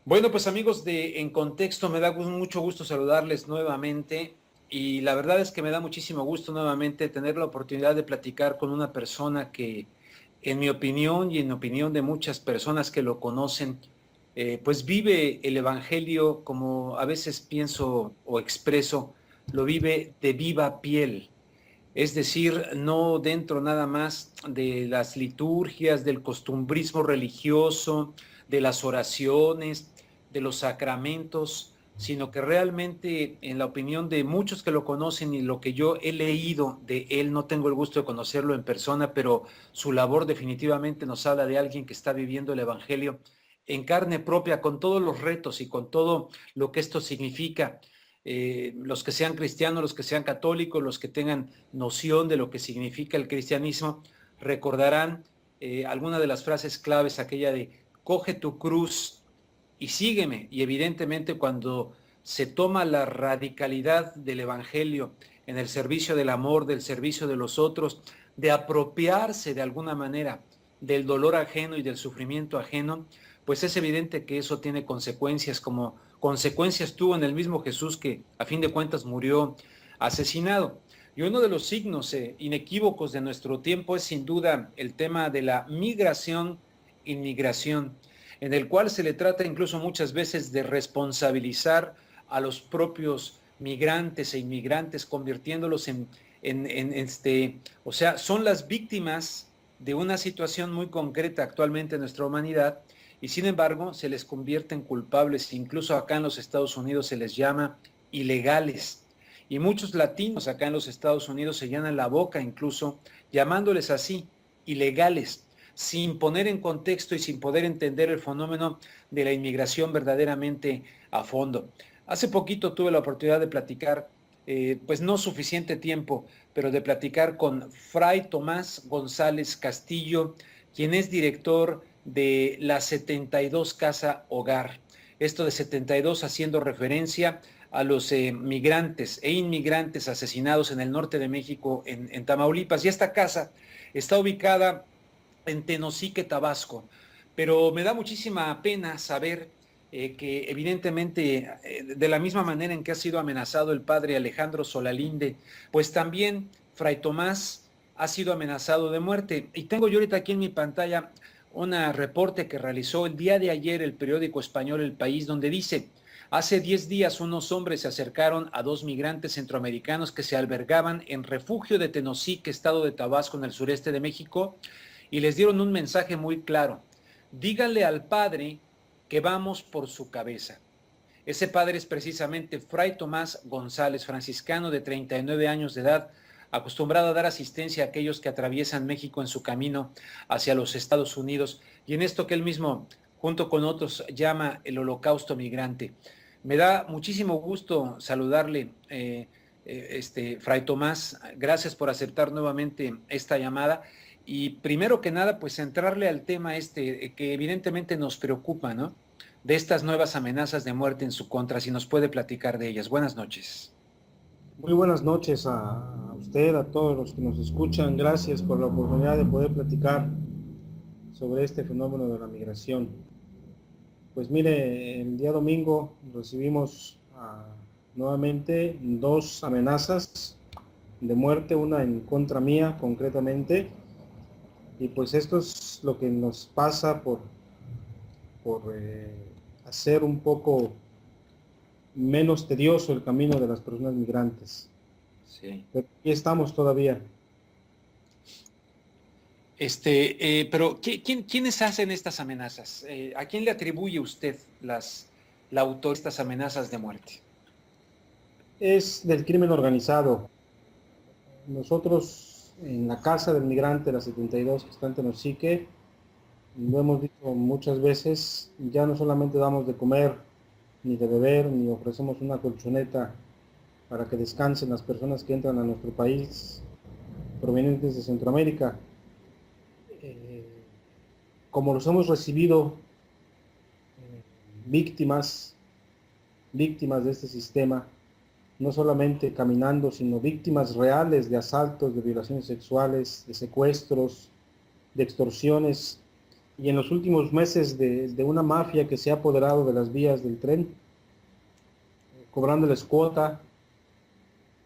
Bueno, pues amigos de En Contexto, me da mucho gusto saludarles nuevamente y la verdad es que me da muchísimo gusto nuevamente tener la oportunidad de platicar con una persona que, en mi opinión y en opinión de muchas personas que lo conocen, pues vive el Evangelio como a veces pienso o expreso, lo vive de viva piel. Es decir, no dentro nada más de las liturgias, del costumbrismo religioso, de las oraciones, de los sacramentos, sino que realmente, en la opinión de muchos que lo conocen y lo que yo he leído de él, no tengo el gusto de conocerlo en persona, pero su labor definitivamente nos habla de alguien que está viviendo el Evangelio en carne propia, con todos los retos y con todo lo que esto significa. Los que sean cristianos, los que sean católicos, los que tengan noción de lo que significa el cristianismo, recordarán alguna de las frases claves, aquella de coge tu cruz y sígueme. Y evidentemente cuando se toma la radicalidad del Evangelio en el servicio del amor, del servicio de los otros, de apropiarse de alguna manera del dolor ajeno y del sufrimiento ajeno, pues es evidente que eso tiene consecuencias, como consecuencias tuvo en el mismo Jesús que a fin de cuentas murió asesinado. Y uno de los signos inequívocos de nuestro tiempo es sin duda el tema de la migración-inmigración, en el cual se le trata incluso muchas veces de responsabilizar a los propios migrantes e inmigrantes, convirtiéndolos o sea, son las víctimas de una situación muy concreta actualmente en nuestra humanidad y sin embargo se les convierte en culpables, incluso acá en los Estados Unidos se les llama ilegales. Y muchos latinos acá en los Estados Unidos se llenan la boca incluso llamándoles así, ilegales, sin poner en contexto y sin poder entender el fenómeno de la inmigración verdaderamente a fondo. Hace poquito tuve la oportunidad de platicar, pues no suficiente tiempo, pero de platicar con Fray Tomás González Castillo, quien es director de la 72 Casa Hogar. Esto de 72 haciendo referencia a los migrantes e inmigrantes asesinados en el norte de México, en Tamaulipas. Y esta casa está ubicada en Tenosique, Tabasco. Pero me da muchísima pena saber que evidentemente, de la misma manera en que ha sido amenazado el padre Alejandro Solalinde, pues también Fray Tomás ha sido amenazado de muerte. Y tengo yo ahorita aquí en mi pantalla un reporte que realizó el día de ayer el periódico español El País, donde dice: hace 10 días unos hombres se acercaron a dos migrantes centroamericanos que se albergaban en refugio de Tenosique, estado de Tabasco, en el sureste de México, y les dieron un mensaje muy claro: díganle al padre que vamos por su cabeza. Ese padre es precisamente Fray Tomás González, franciscano de 39 años de edad, acostumbrado a dar asistencia a aquellos que atraviesan México en su camino hacia los Estados Unidos, y en esto que él mismo, junto con otros, llama el Holocausto Migrante. Me da muchísimo gusto saludarle, Fray Tomás. Gracias por aceptar nuevamente esta llamada. Y primero que nada, pues centrarle al tema que evidentemente nos preocupa, ¿no? De estas nuevas amenazas de muerte en su contra, si nos puede platicar de ellas. Buenas noches. Muy buenas noches a usted, a todos los que nos escuchan. Gracias por la oportunidad de poder platicar sobre este fenómeno de la migración. Pues mire, el día domingo recibimos nuevamente dos amenazas de muerte, una en contra mía concretamente, y pues esto es lo que nos pasa por hacer un poco menos tedioso el camino de las personas migrantes. Sí. Pero aquí estamos todavía. Pero ¿quiénes hacen estas amenazas? ¿A quién le atribuye usted la autor de estas amenazas de muerte? Es del crimen organizado. Nosotros en la casa del migrante, la 72 que está en Tenosique, lo hemos dicho muchas veces, ya no solamente damos de comer, ni de beber, ni ofrecemos una colchoneta para que descansen las personas que entran a nuestro país provenientes de Centroamérica. Eh, Como los hemos recibido víctimas, víctimas de este sistema, no solamente caminando, sino víctimas reales de asaltos, de violaciones sexuales, de secuestros, de extorsiones. y en los últimos meses de una mafia que se ha apoderado de las vías del tren, cobrándoles cuota,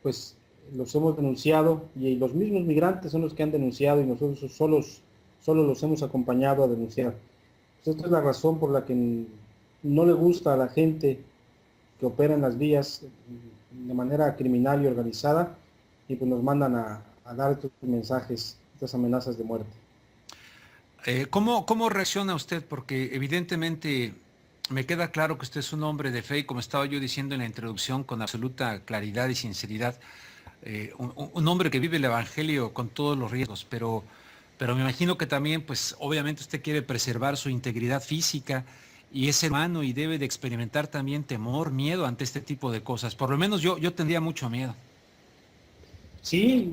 pues los hemos denunciado y los mismos migrantes son los que han denunciado y nosotros solo los hemos acompañado a denunciar. Pues esta es la razón por la que no le gusta a la gente que opera en las vías de manera criminal y organizada, y pues nos mandan a dar estos mensajes, estas amenazas de muerte. ¿Cómo reacciona usted? Porque evidentemente me queda claro que usted es un hombre de fe y, como estaba yo diciendo en la introducción, con absoluta claridad y sinceridad, un hombre que vive el Evangelio con todos los riesgos, pero me imagino que también, pues obviamente usted quiere preservar su integridad física y es humano y debe de experimentar también temor, miedo ante este tipo de cosas. Por lo menos yo tendría mucho miedo. Sí,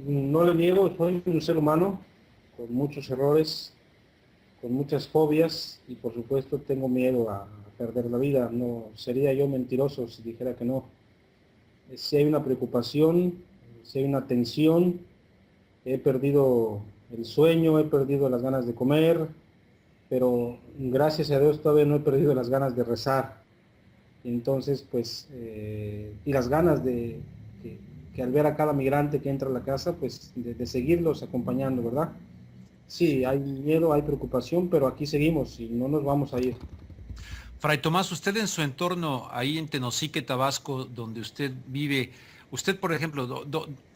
no le niego, soy un ser humano con muchos errores, con muchas fobias, y por supuesto tengo miedo a perder la vida. No sería yo mentiroso si dijera que no. Si hay una preocupación, si hay una tensión, he perdido el sueño, he perdido las ganas de comer, pero gracias a Dios todavía no he perdido las ganas de rezar. Entonces, pues, y las ganas de que al ver a cada migrante que entra a la casa, pues de seguirlos acompañando, ¿verdad? Sí, hay miedo, hay preocupación, pero aquí seguimos y no nos vamos a ir. Fray Tomás, usted en su entorno, ahí en Tenosique, Tabasco, donde usted vive, usted, por ejemplo,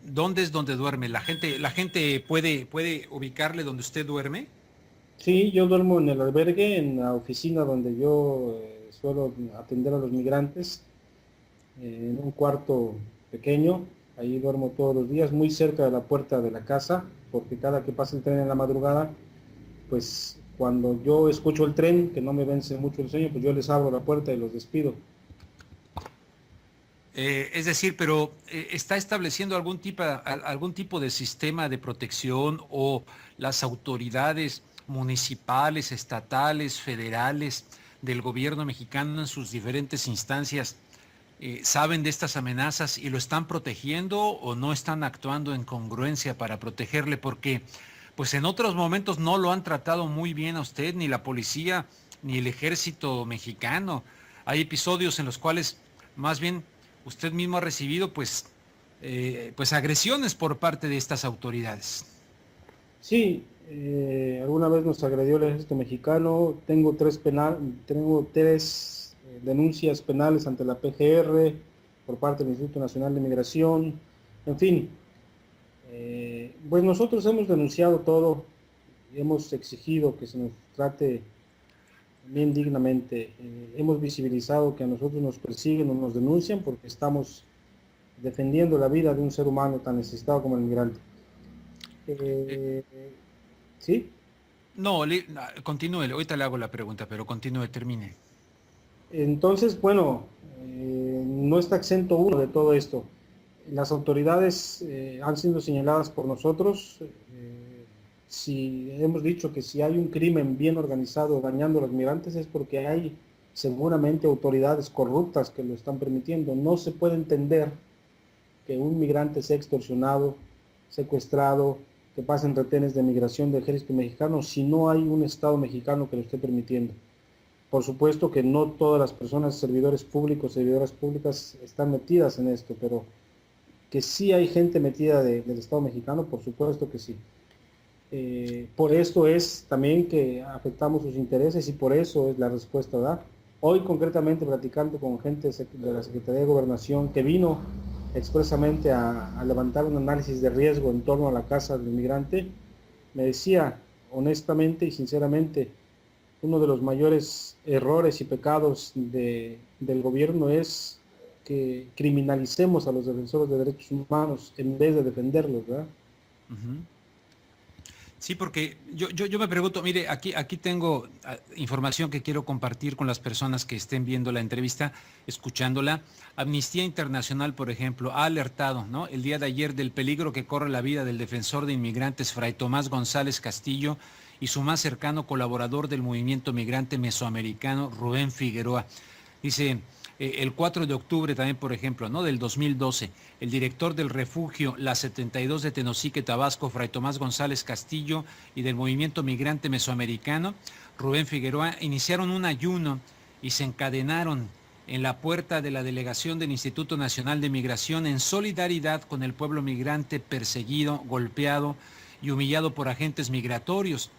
¿dónde es donde duerme? ¿La gente puede ubicarle donde usted duerme? Sí, yo duermo en el albergue, en la oficina donde yo suelo atender a los migrantes, en un cuarto pequeño. Ahí duermo todos los días, muy cerca de la puerta de la casa, porque cada que pasa el tren en la madrugada, pues cuando yo escucho el tren, que no me vence mucho el sueño, pues yo les abro la puerta y los despido. Es decir, pero ¿está estableciendo algún tipo de sistema de protección o las autoridades municipales, estatales, federales del gobierno mexicano en sus diferentes instancias saben de estas amenazas y lo están protegiendo o no están actuando en congruencia para protegerle? Porque pues en otros momentos no lo han tratado muy bien a usted, ni la policía, ni el ejército mexicano. Hay episodios en los cuales más bien usted mismo ha recibido pues agresiones por parte de estas autoridades. Sí, alguna vez nos agredió el ejército mexicano. Tengo tres denuncias penales ante la PGR por parte del Instituto Nacional de Migración. En fin, pues nosotros hemos denunciado todo, hemos exigido que se nos trate bien dignamente. Hemos visibilizado que a nosotros nos persiguen o nos denuncian porque estamos defendiendo la vida de un ser humano tan necesitado como el migrante. Eh, Eh, ¿Sí? no, continúe, ahorita le hago la pregunta, pero continúe, termine. Entonces, bueno, no está exento uno de todo esto. Las autoridades han sido señaladas por nosotros. Si hemos dicho que si hay un crimen bien organizado dañando a los migrantes es porque hay seguramente autoridades corruptas que lo están permitiendo. No se puede entender que un migrante sea extorsionado, secuestrado, que pasen retenes de migración del ejército mexicano si no hay un Estado mexicano que lo esté permitiendo. Por supuesto que no todas las personas, servidores públicos, servidoras públicas, están metidas en esto, pero que sí hay gente metida del Estado mexicano, por supuesto que sí. Por esto es también que afectamos sus intereses y por eso es la respuesta, ¿verdad? Hoy concretamente platicando con gente de la Secretaría de Gobernación que vino expresamente a levantar un análisis de riesgo en torno a la casa del migrante, me decía honestamente y sinceramente, uno de los mayores errores y pecados del gobierno es que criminalicemos a los defensores de derechos humanos en vez de defenderlos, ¿verdad? Uh-huh. Sí, porque yo me pregunto, mire, aquí tengo información que quiero compartir con las personas que estén viendo la entrevista, escuchándola. Amnistía Internacional, por ejemplo, ha alertado, ¿no?, el día de ayer del peligro que corre la vida del defensor de inmigrantes Fray Tomás González Castillo y su más cercano colaborador del movimiento migrante mesoamericano, Rubén Figueroa. Dice, el 4 de octubre también, por ejemplo, ¿no? Del 2012, el director del refugio La 72 de Tenosique, Tabasco, Fray Tomás González Castillo, y del movimiento migrante mesoamericano, Rubén Figueroa, iniciaron un ayuno y se encadenaron en la puerta de la delegación del Instituto Nacional de Migración en solidaridad con el pueblo migrante perseguido, golpeado y humillado por agentes migratorios.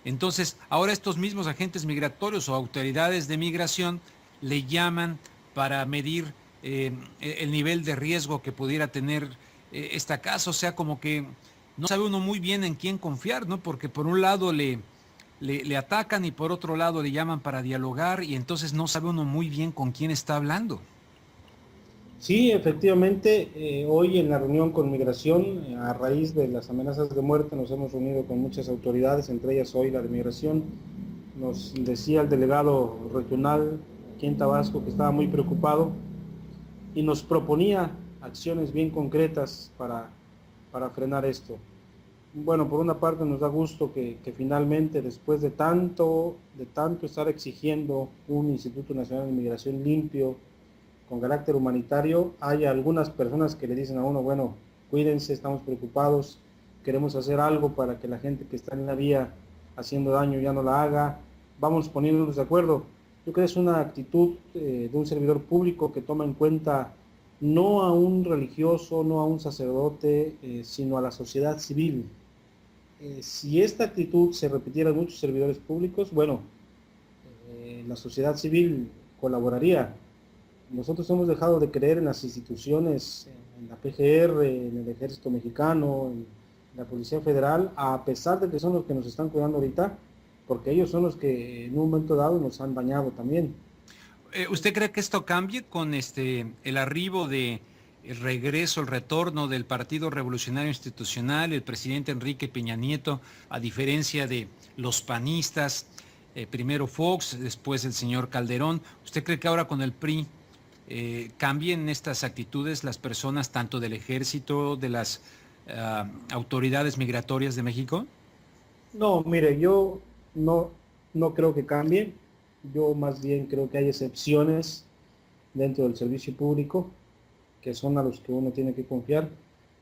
Entonces, ahora estos mismos agentes migratorios o autoridades de migración le llaman para medir el nivel de riesgo que pudiera tener esta casa. O sea, como que no sabe uno muy bien en quién confiar, ¿no? Porque por un lado le atacan y por otro lado le llaman para dialogar y entonces no sabe uno muy bien con quién está hablando. Sí, efectivamente, hoy en la reunión con Migración, a raíz de las amenazas de muerte, nos hemos reunido con muchas autoridades, entre ellas hoy la de Migración. Nos decía el delegado regional aquí en Tabasco que estaba muy preocupado y nos proponía acciones bien concretas para frenar esto. Bueno, por una parte nos da gusto que finalmente, después de tanto estar exigiendo un Instituto Nacional de Migración limpio, con carácter humanitario, hay algunas personas que le dicen a uno, bueno, cuídense, estamos preocupados, queremos hacer algo para que la gente que está en la vía haciendo daño ya no la haga, vamos poniéndonos de acuerdo. Yo creo que es una actitud de un servidor público que toma en cuenta no a un religioso, no a un sacerdote, sino a la sociedad civil. Si esta actitud se repitiera en muchos servidores públicos, bueno, la sociedad civil colaboraría. Nosotros hemos dejado de creer en las instituciones, en la PGR, en el Ejército Mexicano, en la Policía Federal, a pesar de que son los que nos están cuidando ahorita, porque ellos son los que en un momento dado nos han bañado también. ¿Usted cree que esto cambie con el arribo de el regreso, el retorno del Partido Revolucionario Institucional, el presidente Enrique Peña Nieto, a diferencia de los panistas, primero Fox, después el señor Calderón? ¿Usted cree que ahora con el PRI cambien estas actitudes las personas tanto del ejército, de las autoridades migratorias de México? No, mire, yo no creo que cambie. Yo más bien creo que hay excepciones dentro del servicio público, que son a los que uno tiene que confiar,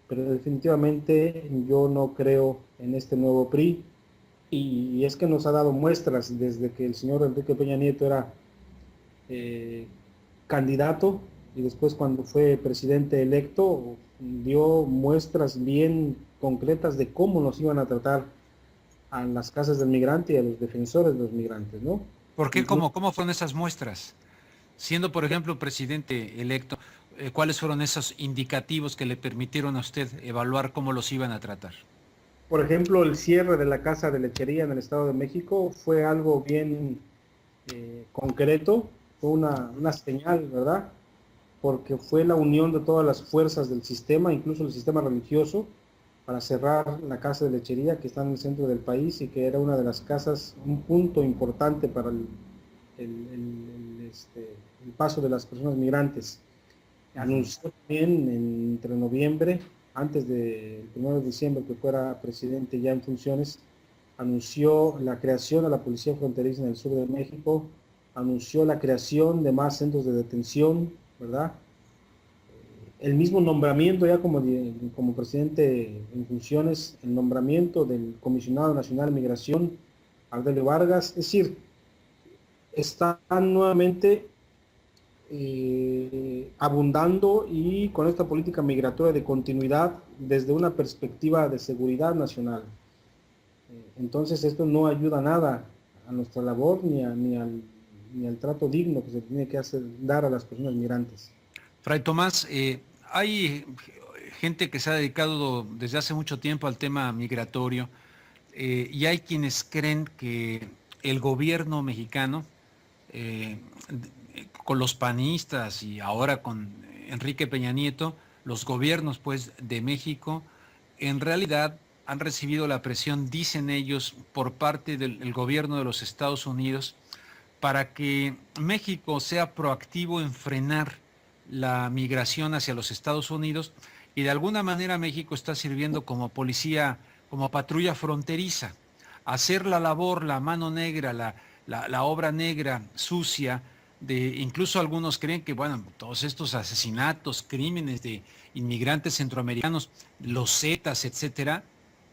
pero definitivamente yo no creo en este nuevo PRI, y es que nos ha dado muestras desde que el señor Enrique Peña Nieto era candidato y después cuando fue presidente electo, dio muestras bien concretas de cómo nos iban a tratar a las casas del migrante y a los defensores de los migrantes, ¿no? ¿Por qué? ¿Cómo fueron esas muestras? Siendo, por ejemplo, presidente electo, ¿cuáles fueron esos indicativos que le permitieron a usted evaluar cómo los iban a tratar? Por ejemplo, el cierre de la casa de lechería en el Estado de México fue algo bien concreto, fue una señal, ¿verdad? Porque fue la unión de todas las fuerzas del sistema, incluso el sistema religioso, para cerrar la casa de lechería que está en el centro del país y que era una de las casas, un punto importante para el paso de las personas migrantes. Anunció también entre noviembre, antes del 1 de diciembre que fuera presidente ya en funciones, anunció la creación de la Policía Fronteriza en el sur de México, anunció la creación de más centros de detención, ¿verdad? El mismo nombramiento ya como presidente en funciones, el nombramiento del Comisionado Nacional de Migración, Ardelio Vargas, es decir, están nuevamente abundando y con esta política migratoria de continuidad desde una perspectiva de seguridad nacional. Entonces esto no ayuda nada a nuestra labor ni al trato digno que se tiene que dar a las personas migrantes. Fray Tomás, hay gente que se ha dedicado desde hace mucho tiempo al tema migratorio y hay quienes creen que el gobierno mexicano, con los panistas y ahora con Enrique Peña Nieto, los gobiernos pues de México, en realidad han recibido la presión, dicen ellos, por parte del gobierno de los Estados Unidos para que México sea proactivo en frenar la migración hacia los Estados Unidos, y de alguna manera México está sirviendo como policía, como patrulla fronteriza, hacer la labor, la mano negra, la obra negra, sucia, incluso algunos creen que, bueno, todos estos asesinatos, crímenes de inmigrantes centroamericanos, los Zetas, etcétera,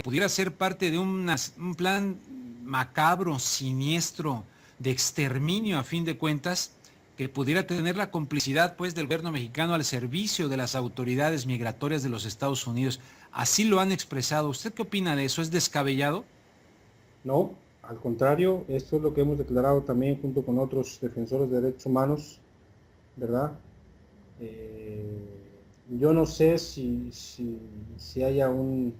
pudiera ser parte de un plan macabro, siniestro, de exterminio a fin de cuentas, que pudiera tener la complicidad pues del gobierno mexicano al servicio de las autoridades migratorias de los Estados Unidos. Así lo han expresado. ¿Usted qué opina de eso? ¿Es descabellado? No, al contrario, esto es lo que hemos declarado también junto con otros defensores de derechos humanos, ¿verdad? Yo no sé si haya un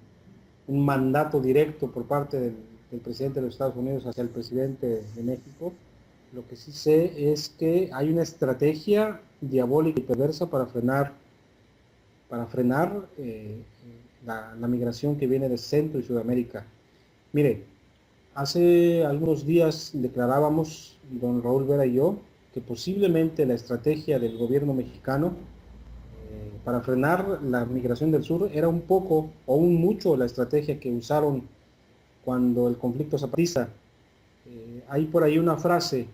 mandato directo por parte del presidente de los Estados Unidos hacia el presidente de México. Lo que sí sé es que hay una estrategia diabólica y perversa para frenar la migración que viene de Centro y Sudamérica. Mire, hace algunos días declarábamos, don Raúl Vera y yo, que posiblemente la estrategia del gobierno mexicano para frenar la migración del sur era un poco o un mucho la estrategia que usaron cuando el conflicto zapatista. Hay por ahí una frase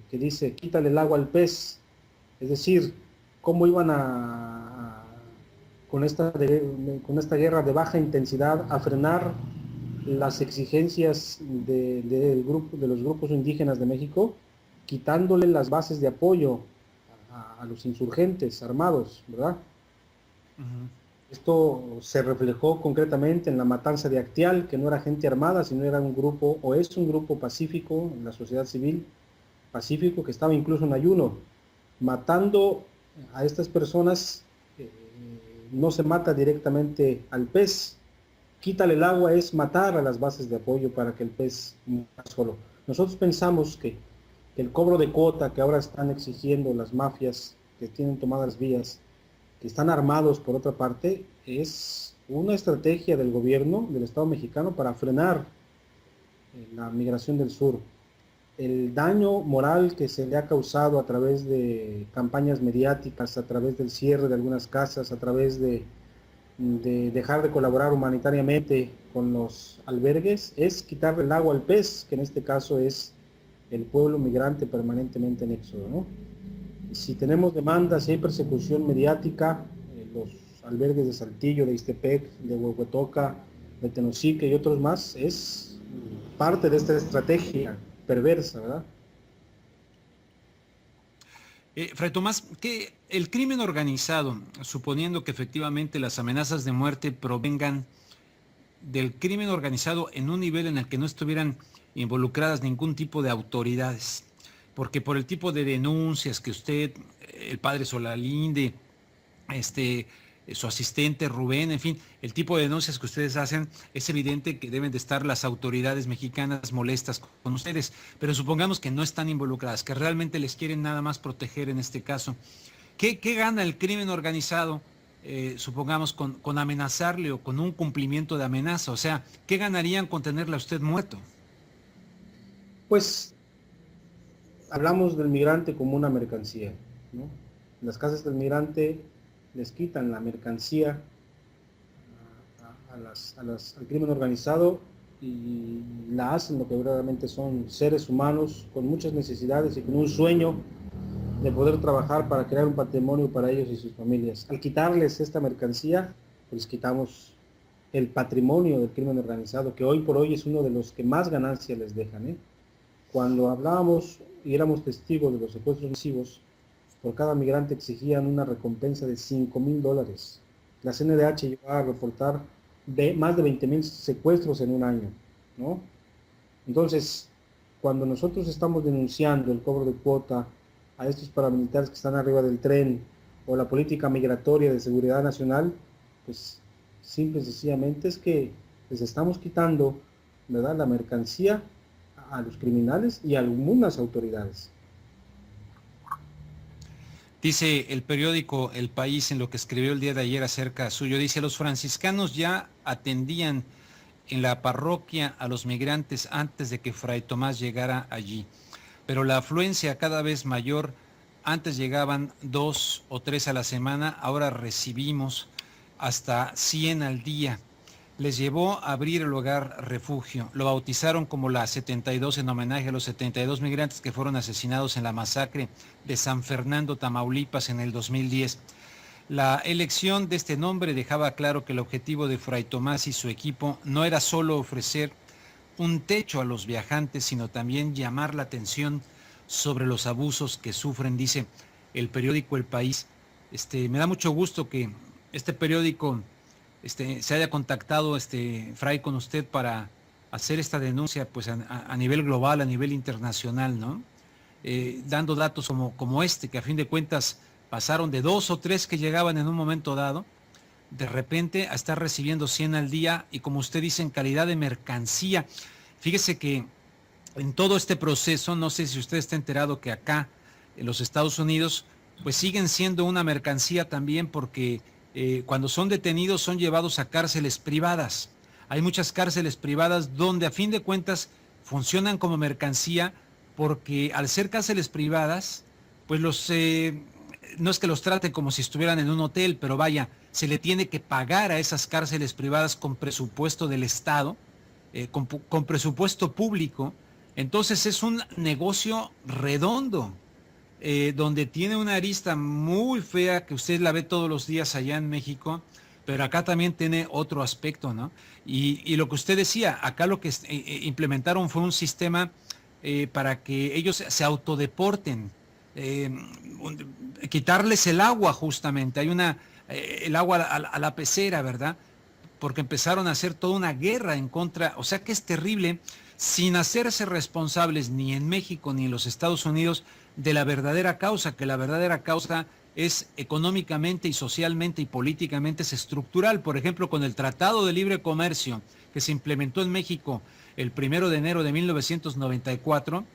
que dice, quítale el agua al pez, es decir, cómo iban con esta guerra de baja intensidad a frenar las exigencias de los grupos indígenas de México, quitándole las bases de apoyo a los insurgentes armados, ¿verdad? Uh-huh. Esto se reflejó concretamente en la matanza de Acteal, que no era gente armada, sino era un grupo, o es un grupo pacífico, en la sociedad civil pacífico, que estaba incluso en ayuno. Matando a estas personas, no se mata directamente al pez. Quítale el agua es matar a las bases de apoyo para que el pez muera solo. Nosotros pensamos que el cobro de cuota que ahora están exigiendo las mafias que tienen tomadas vías, que están armados por otra parte, es una estrategia del gobierno del Estado mexicano para frenar la migración del sur. El daño moral que se le ha causado a través de campañas mediáticas, a través del cierre de algunas casas, a través de dejar de colaborar humanitariamente con los albergues, es quitarle el agua al pez, que en este caso es el pueblo migrante permanentemente en éxodo, ¿no? Si tenemos demandas, si hay persecución mediática, los albergues de Saltillo, de Ixtepec, de Huehuetoca, de Tenosique y otros más, es parte de esta estrategia perversa, ¿verdad? Fray Tomás, que el crimen organizado, suponiendo que efectivamente las amenazas de muerte provengan del crimen organizado en un nivel en el que no estuvieran involucradas ningún tipo de autoridades, porque por el tipo de denuncias que usted, el padre Solalinde, su asistente Rubén, en fin, el tipo de denuncias que ustedes hacen, es evidente que deben de estar las autoridades mexicanas molestas con ustedes, pero supongamos que no están involucradas, que realmente les quieren nada más proteger en este caso. ¿Qué gana el crimen organizado, supongamos, con amenazarle o con un cumplimiento de amenaza? O sea, ¿qué ganarían con tenerle a usted muerto? Pues hablamos del migrante como una mercancía, ¿no? En las casas del migrante les quitan la mercancía al crimen organizado y la hacen lo que verdaderamente son seres humanos con muchas necesidades y con un sueño de poder trabajar para crear un patrimonio para ellos y sus familias. Al quitarles esta mercancía, pues quitamos el patrimonio del crimen organizado, que hoy por hoy es uno de los que más ganancias les dejan, ¿eh? Cuando hablábamos y éramos testigos de los secuestros masivos, por cada migrante exigían una recompensa de $5,000. La CNDH llegó a reportar más de 20,000 secuestros en un año, ¿no? Entonces, cuando nosotros estamos denunciando el cobro de cuota a estos paramilitares que están arriba del tren o la política migratoria de seguridad nacional, pues simple y sencillamente es que les estamos quitando, ¿verdad?, la mercancía a los criminales y a algunas autoridades. Dice el periódico El País en lo que escribió el día de ayer acerca suyo, dice, los franciscanos ya atendían en la parroquia a los migrantes antes de que Fray Tomás llegara allí, pero la afluencia cada vez mayor, antes llegaban 2 o 3 a la semana, ahora recibimos hasta 100 al día. les llevó a abrir el hogar refugio. Lo bautizaron como la 72 en homenaje a los 72 migrantes que fueron asesinados en la masacre de San Fernando, Tamaulipas, en el 2010. La elección de este nombre dejaba claro que el objetivo de Fray Tomás y su equipo no era solo ofrecer un techo a los viajantes, sino también llamar la atención sobre los abusos que sufren, dice el periódico El País. Me da mucho gusto que este periódico se haya contactado, Fray, con usted para hacer esta denuncia, pues a nivel global, a nivel internacional, ¿no? Dando datos como que a fin de cuentas pasaron de 2 o 3 que llegaban en un momento dado, de repente a estar recibiendo 100 al día y, como usted dice, en calidad de mercancía. Fíjese que en todo este proceso, no sé si usted está enterado que acá en los Estados Unidos pues siguen siendo una mercancía también, porque cuando son detenidos son llevados a cárceles privadas. Hay muchas cárceles privadas donde a fin de cuentas funcionan como mercancía, porque al ser cárceles privadas, pues no es que los traten como si estuvieran en un hotel, pero vaya, se le tiene que pagar a esas cárceles privadas con presupuesto del Estado, con presupuesto público. Entonces es un negocio redondo, donde tiene una arista muy fea que usted la ve todos los días allá en México, pero acá también tiene otro aspecto, ¿no? Y lo que usted decía, acá lo que implementaron fue un sistema para que ellos se autodeporten, eh, quitarles el agua justamente. Hay el agua a la pecera, ¿verdad? Porque empezaron a hacer toda una guerra en contra, o sea que es terrible, sin hacerse responsables ni en México ni en los Estados Unidos de la verdadera causa, que la verdadera causa es económicamente y socialmente y políticamente es estructural. Por ejemplo, con el Tratado de Libre Comercio que se implementó en México el 1 de enero de 1994,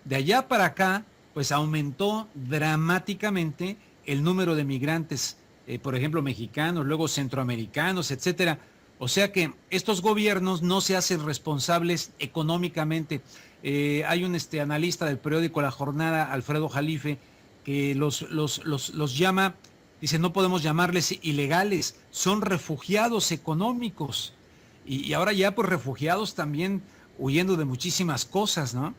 de allá para acá, pues aumentó dramáticamente el número de migrantes, por ejemplo, mexicanos, luego centroamericanos, etcétera. O sea que estos gobiernos no se hacen responsables económicamente. Hay un analista del periódico La Jornada, Alfredo Jalife, que los llama, dice, no podemos llamarles ilegales, son refugiados económicos. Y ahora ya pues refugiados también huyendo de muchísimas cosas, ¿no?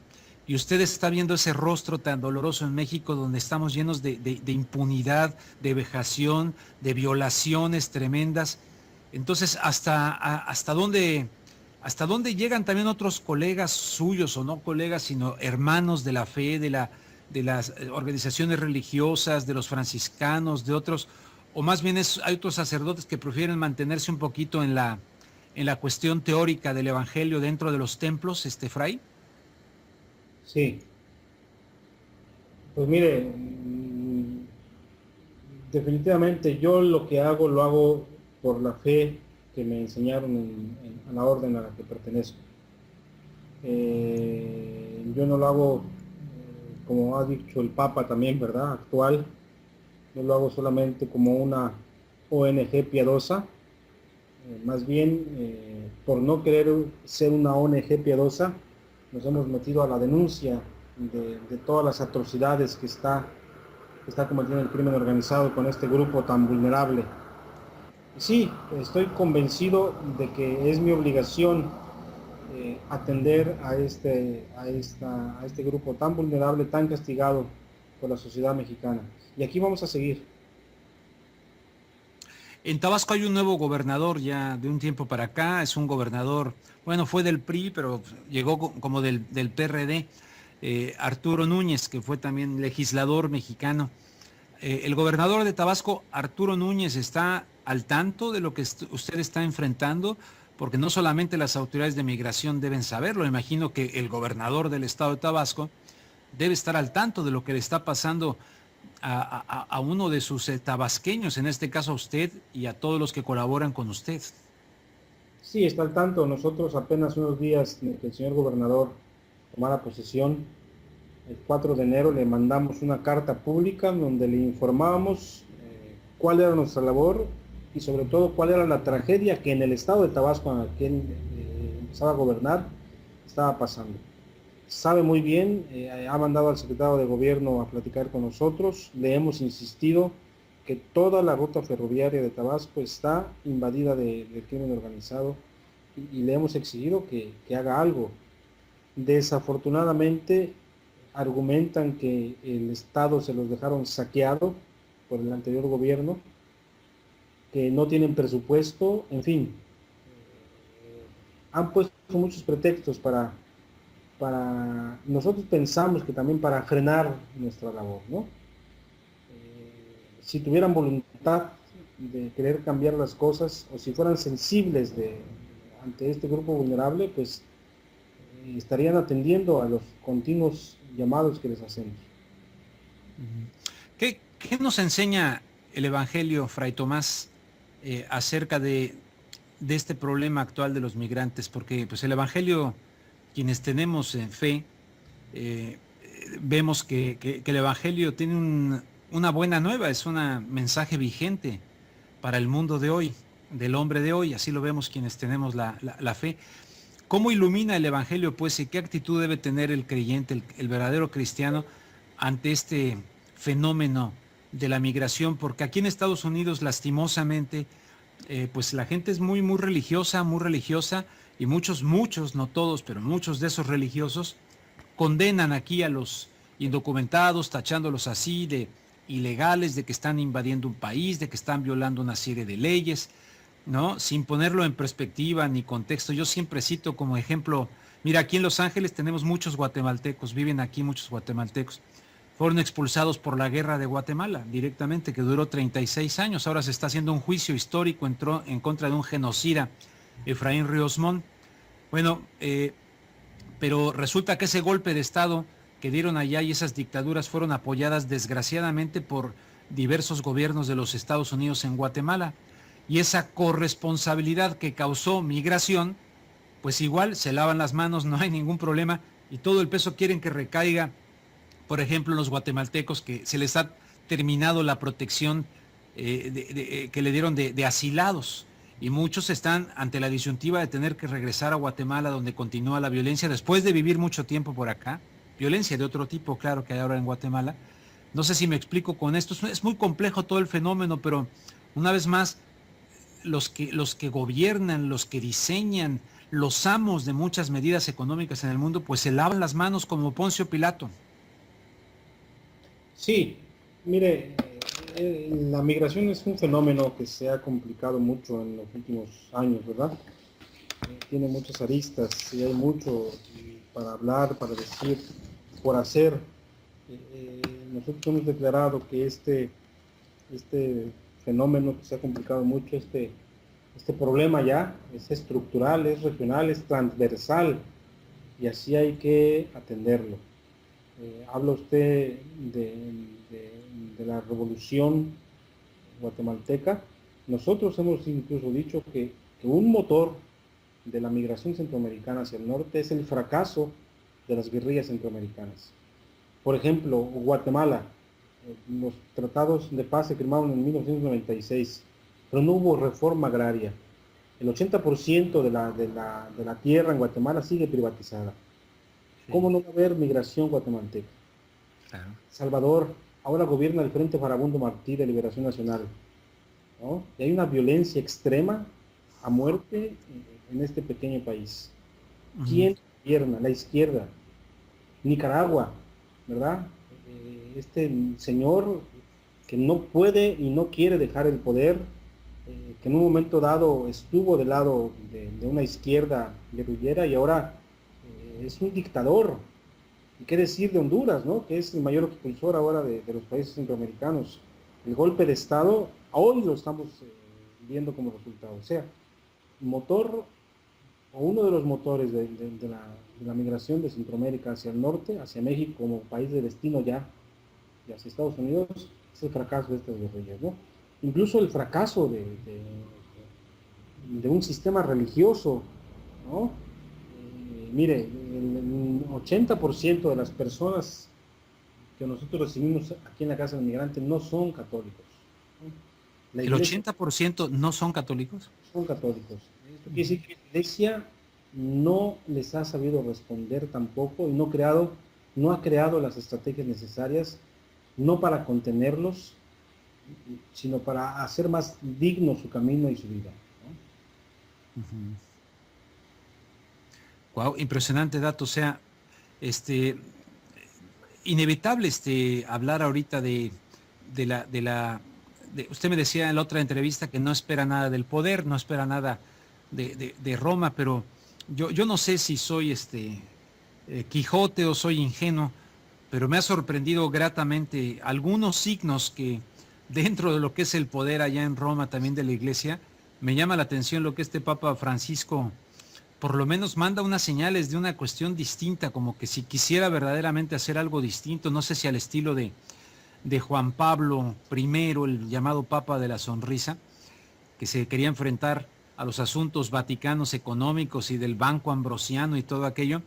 Y usted está viendo ese rostro tan doloroso en México, donde estamos llenos de impunidad, de vejación, de violaciones tremendas. Entonces, ¿hasta dónde llegan también otros colegas suyos, o no colegas, sino hermanos de la fe, de las organizaciones religiosas, de los franciscanos, de otros, o más bien hay otros sacerdotes que prefieren mantenerse un poquito en la cuestión teórica del evangelio dentro de los templos, Fray? Sí, pues mire, definitivamente yo lo que hago, lo hago por la fe que me enseñaron a la orden a la que pertenezco. Yo no lo hago, como ha dicho el Papa también, ¿verdad?, actual, no lo hago solamente como una ONG piadosa, más bien por no querer ser una ONG piadosa, nos hemos metido a la denuncia de todas las atrocidades que está cometiendo el crimen organizado con este grupo tan vulnerable. Sí, estoy convencido de que es mi obligación atender a este grupo tan vulnerable, tan castigado por la sociedad mexicana. Y aquí vamos a seguir. En Tabasco hay un nuevo gobernador ya de un tiempo para acá, es un gobernador, bueno, fue del PRI, pero llegó como del PRD, Arturo Núñez, que fue también legislador mexicano. El gobernador de Tabasco, Arturo Núñez, ¿está al tanto de lo que usted está enfrentando? Porque no solamente las autoridades de migración deben saberlo, imagino que el gobernador del estado de Tabasco debe estar al tanto de lo que le está pasando a uno de sus tabasqueños, en este caso a usted y a todos los que colaboran con usted. Sí, está al tanto. Nosotros apenas unos días de que el señor gobernador tomara posesión, el 4 de enero le mandamos una carta pública donde le informábamos cuál era nuestra labor y sobre todo cuál era la tragedia que en el estado de Tabasco, en el que él empezaba a gobernar, estaba pasando. Sabe muy bien, ha mandado al secretario de gobierno a platicar con nosotros, le hemos insistido que toda la ruta ferroviaria de Tabasco está invadida del crimen organizado y le hemos exigido que haga algo. Desafortunadamente argumentan que el Estado se los dejaron saqueado por el anterior gobierno, que no tienen presupuesto, en fin, han puesto muchos pretextos nosotros pensamos que también para frenar nuestra labor, ¿no? Si tuvieran voluntad de querer cambiar las cosas, o si fueran sensibles ante este grupo vulnerable, pues estarían atendiendo a los continuos llamados que les hacemos. ¿Qué nos enseña el Evangelio, Fray Tomás, acerca de este problema actual de los migrantes? Porque pues el Evangelio, quienes tenemos fe, vemos que el Evangelio tiene una buena nueva, es un mensaje vigente para el mundo de hoy, del hombre de hoy, así lo vemos quienes tenemos la fe. ¿Cómo ilumina el Evangelio, pues, y qué actitud debe tener el creyente, el verdadero cristiano, ante este fenómeno de la migración? Porque aquí en Estados Unidos, lastimosamente, pues la gente es muy religiosa, y muchos, no todos, pero muchos de esos religiosos condenan aquí a los indocumentados, tachándolos así de ilegales, de que están invadiendo un país, de que están violando una serie de leyes, ¿no? Sin ponerlo en perspectiva ni contexto. Yo siempre cito como ejemplo, mira, aquí en Los Ángeles tenemos muchos guatemaltecos, viven aquí muchos guatemaltecos. Fueron expulsados por la guerra de Guatemala directamente, que duró 36 años. Ahora se está haciendo un juicio histórico en contra de un genocida, Efraín Ríos Montt. Bueno, pero resulta que ese golpe de Estado que dieron allá y esas dictaduras fueron apoyadas desgraciadamente por diversos gobiernos de los Estados Unidos en Guatemala. Y esa corresponsabilidad que causó migración, pues igual se lavan las manos, no hay ningún problema, y todo el peso quieren que recaiga, por ejemplo, en los guatemaltecos, que se les ha terminado la protección que le dieron de asilados, y muchos están ante la disyuntiva de tener que regresar a Guatemala, donde continúa la violencia, después de vivir mucho tiempo por acá, violencia de otro tipo, claro, que hay ahora en Guatemala. No sé si me explico con esto, es muy complejo todo el fenómeno, pero una vez más, los que gobiernan, los que diseñan, los amos de muchas medidas económicas en el mundo, pues se lavan las manos como Poncio Pilato. Sí, mire, la migración es un fenómeno que se ha complicado mucho en los últimos años, ¿verdad? Tiene muchas aristas y hay mucho para hablar, para decir, por hacer. Nosotros hemos declarado que este fenómeno que se ha complicado mucho, este problema ya es estructural, es regional, es transversal, y así hay que atenderlo. Habla usted de la revolución guatemalteca. Nosotros hemos incluso dicho que un motor de la migración centroamericana hacia el norte es el fracaso de las guerrillas centroamericanas. Por ejemplo, Guatemala, los tratados de paz se firmaron en 1996, pero no hubo reforma agraria. El 80% de la tierra en Guatemala sigue privatizada. Sí. ¿Cómo no va a haber migración guatemalteca? Claro. Salvador, ahora gobierna el Frente Farabundo Martí de Liberación Nacional, ¿no? Y hay una violencia extrema a muerte en este pequeño país. ¿Quién gobierna? La izquierda. Nicaragua, ¿verdad? Este señor que no puede y no quiere dejar el poder, que en un momento dado estuvo del lado de una izquierda guerrillera y ahora es un dictador. ¿Y qué decir de Honduras, ¿no? Que es el mayor expulsor ahora de los países centroamericanos? El golpe de Estado, hoy lo estamos viendo como resultado. O sea, motor, o uno de los motores de la migración de Centroamérica hacia el norte, hacia México como país de destino ya, y hacia Estados Unidos, es el fracaso de estas guerrillas, ¿no? Incluso el fracaso de un sistema religioso, ¿no? Mire, el 80% de las personas que nosotros recibimos aquí en la Casa del Migrante no son católicos, ¿no? ¿El 80% no son católicos? Son católicos. Esto quiere decir que la Iglesia no les ha sabido responder tampoco y no ha creado las estrategias necesarias, no para contenerlos, sino para hacer más digno su camino y su vida, ¿no? Wow, impresionante dato. O sea, inevitable hablar ahorita de la, de la, usted me decía en la otra entrevista que no espera nada del poder, no espera nada de Roma, pero yo no sé si soy Quijote o soy ingenuo, pero me ha sorprendido gratamente algunos signos que dentro de lo que es el poder allá en Roma, también de la iglesia, me llama la atención lo que este Papa Francisco por lo menos manda unas señales de una cuestión distinta, como que si quisiera verdaderamente hacer algo distinto, no sé si al estilo de Juan Pablo I, el llamado Papa de la Sonrisa, que se quería enfrentar a los asuntos vaticanos económicos y del Banco Ambrosiano y todo aquello,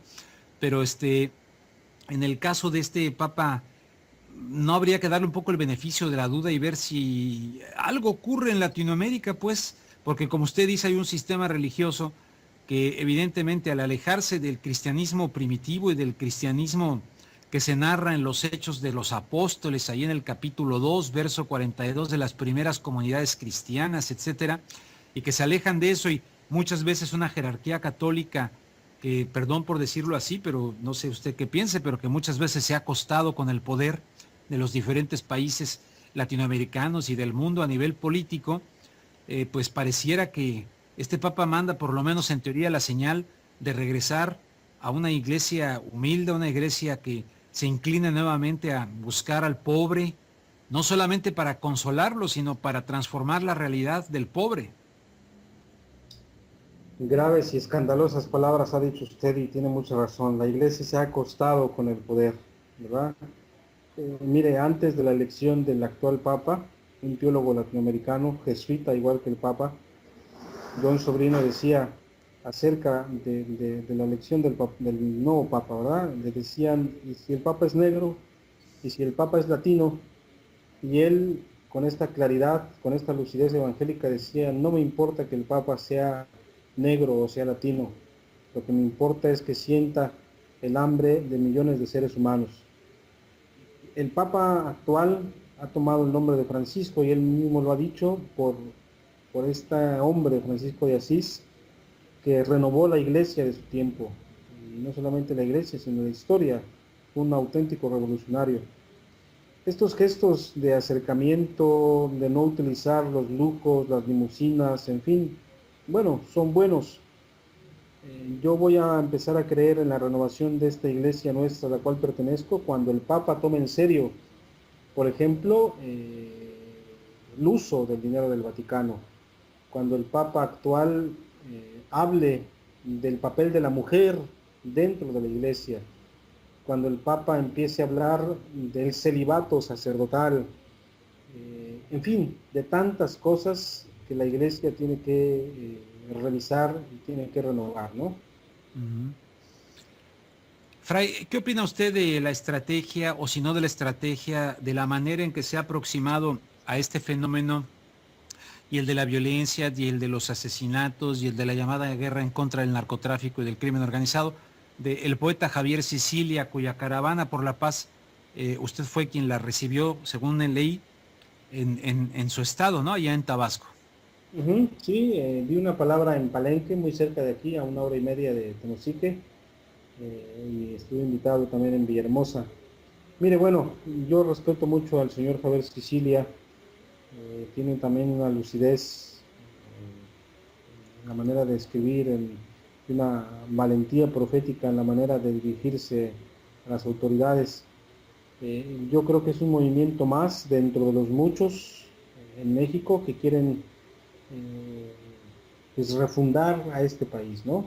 pero en el caso de este Papa no habría que darle un poco el beneficio de la duda y ver si algo ocurre en Latinoamérica, pues, porque como usted dice, hay un sistema religioso que evidentemente al alejarse del cristianismo primitivo y del cristianismo que se narra en los Hechos de los Apóstoles, ahí en el capítulo 2, verso 42 de las primeras comunidades cristianas, etcétera, y que se alejan de eso y muchas veces una jerarquía católica que, perdón por decirlo así, pero no sé usted qué piense, pero que muchas veces se ha acostado con el poder de los diferentes países latinoamericanos y del mundo a nivel político, pues pareciera que este Papa manda, por lo menos en teoría, la señal de regresar a una iglesia humilde, a una iglesia que se incline nuevamente a buscar al pobre, no solamente para consolarlo, sino para transformar la realidad del pobre. Graves y escandalosas palabras ha dicho usted y tiene mucha razón. La iglesia se ha acostado con el poder, ¿verdad? Mire, antes de la elección del actual Papa, un teólogo latinoamericano, jesuita igual que el Papa, John Sobrino, decía acerca de la elección del nuevo Papa, ¿verdad? Le decían, ¿y si el Papa es negro? ¿Y si el Papa es latino? Y él, con esta claridad, con esta lucidez evangélica, decía, no me importa que el Papa sea negro o sea latino, lo que me importa es que sienta el hambre de millones de seres humanos. El Papa actual ha tomado el nombre de Francisco y él mismo lo ha dicho por este hombre, Francisco de Asís, que renovó la iglesia de su tiempo. Y no solamente la iglesia, sino la historia. Un auténtico revolucionario. Estos gestos de acercamiento, de no utilizar los lujos, las limusinas, en fin, bueno, son buenos. Yo voy a empezar a creer en la renovación de esta iglesia nuestra a la cual pertenezco cuando el Papa tome en serio, por ejemplo, el uso del dinero del Vaticano, cuando el Papa actual hable del papel de la mujer dentro de la iglesia, cuando el Papa empiece a hablar del celibato sacerdotal, en fin, de tantas cosas que la iglesia tiene que revisar y tiene que renovar, ¿no? Uh-huh. Fray, ¿qué opina usted de la estrategia, o si no de la estrategia, de la manera en que se ha aproximado a este fenómeno y el de la violencia y el de los asesinatos y el de la llamada guerra en contra del narcotráfico y del crimen organizado, del poeta Javier Sicilia, cuya caravana por la paz, usted fue quien la recibió, según leí, en su estado, ¿no? Allá en Tabasco. Sí, di una palabra en Palenque, muy cerca de aquí, a 1 hora y media de Tenosique, y estuve invitado también en Villahermosa. Mire, bueno, yo respeto mucho al señor Javier Sicilia, tiene también una lucidez, en la manera de escribir, una valentía profética en la manera de dirigirse a las autoridades. Yo creo que es un movimiento más dentro de los muchos en México que quieren pues refundar a este país, ¿no?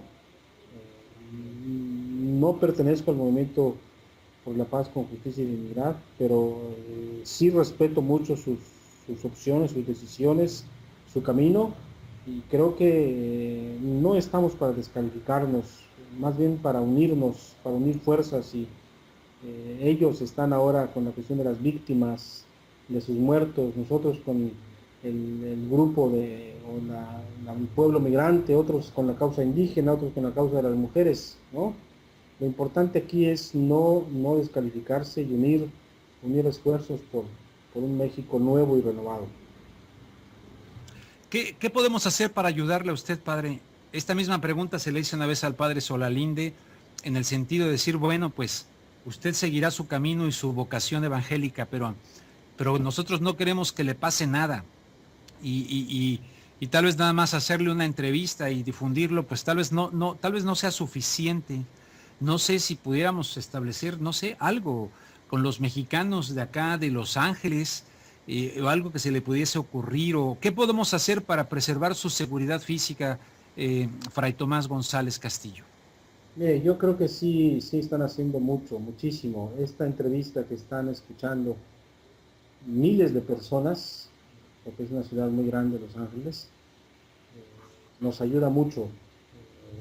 No pertenezco al movimiento por la paz con justicia y dignidad, pero sí respeto mucho sus opciones, sus decisiones, su camino, y creo que no estamos para descalificarnos, más bien para unirnos, para unir fuerzas, y ellos están ahora con la cuestión de las víctimas, de sus muertos, nosotros con el grupo el pueblo migrante, otros con la causa indígena, otros con la causa de las mujeres, ¿no? Lo importante aquí es no descalificarse y unir esfuerzos por un México nuevo y renovado. ¿Qué podemos hacer para ayudarle a usted, padre, esta misma pregunta se le hizo una vez al padre Solalinde, en el sentido de decir, bueno, pues usted seguirá su camino y su vocación evangélica, pero nosotros no queremos que le pase nada. Y tal vez nada más hacerle una entrevista y difundirlo, pues tal vez no sea suficiente. No sé si pudiéramos establecer, no sé, algo con los mexicanos de acá, de Los Ángeles, o algo que se le pudiese ocurrir, o qué podemos hacer para preservar su seguridad física, Fray Tomás González Castillo. Mire, yo creo que sí están haciendo muchísimo. Esta entrevista que están escuchando miles de personas, porque es una ciudad muy grande, Los Ángeles, nos ayuda mucho.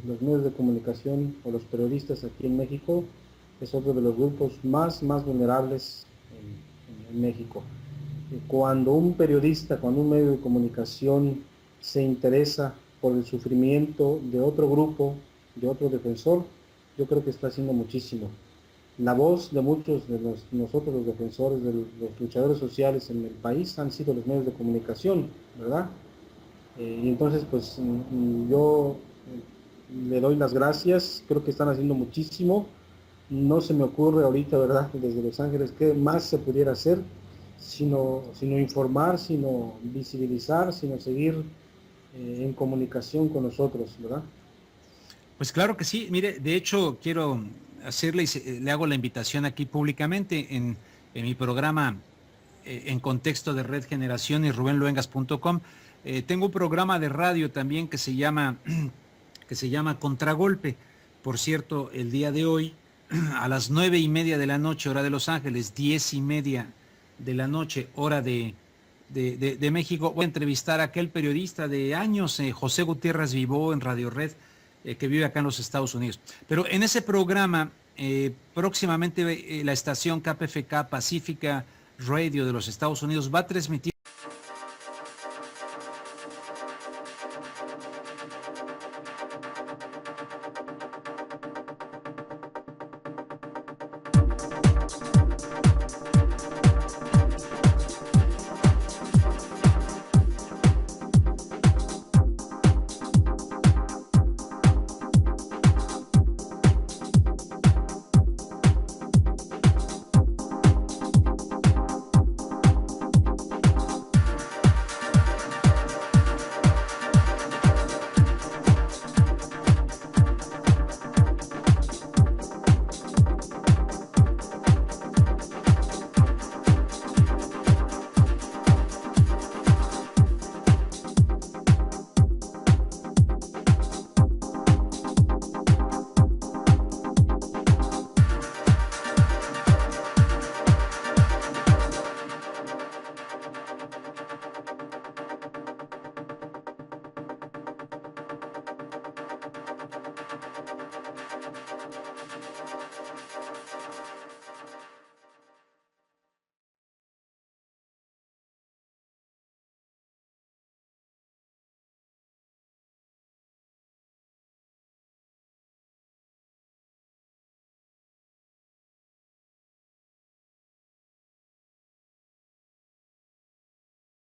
Los medios de comunicación o los periodistas aquí en México es otro de los grupos más vulnerables en México. Cuando un periodista, cuando un medio de comunicación se interesa por el sufrimiento de otro grupo, de otro defensor, yo creo que está haciendo muchísimo. La voz de muchos de nosotros, los defensores, de los luchadores sociales en el país, han sido los medios de comunicación, ¿verdad? Y entonces, pues, yo le doy las gracias, creo que están haciendo muchísimo. No se me ocurre ahorita, ¿verdad?, desde Los Ángeles, qué más se pudiera hacer, sino informar, sino visibilizar, sino seguir en comunicación con nosotros, ¿verdad? Pues claro que sí. Mire, de hecho quiero hacerle, le hago la invitación aquí públicamente en mi programa En Contexto de Red Generación y rubenluengas.com. Tengo un programa de radio también que se llama Contragolpe. Por cierto, el día de hoy, a las 9:30 de la noche, hora de Los Ángeles, 10:30 de la noche, hora de México, voy a entrevistar a aquel periodista de años, José Gutiérrez Vivó, en Radio Red, que vive acá en los Estados Unidos. Pero en ese programa, próximamente la estación KPFK Pacífica Radio de los Estados Unidos va a transmitir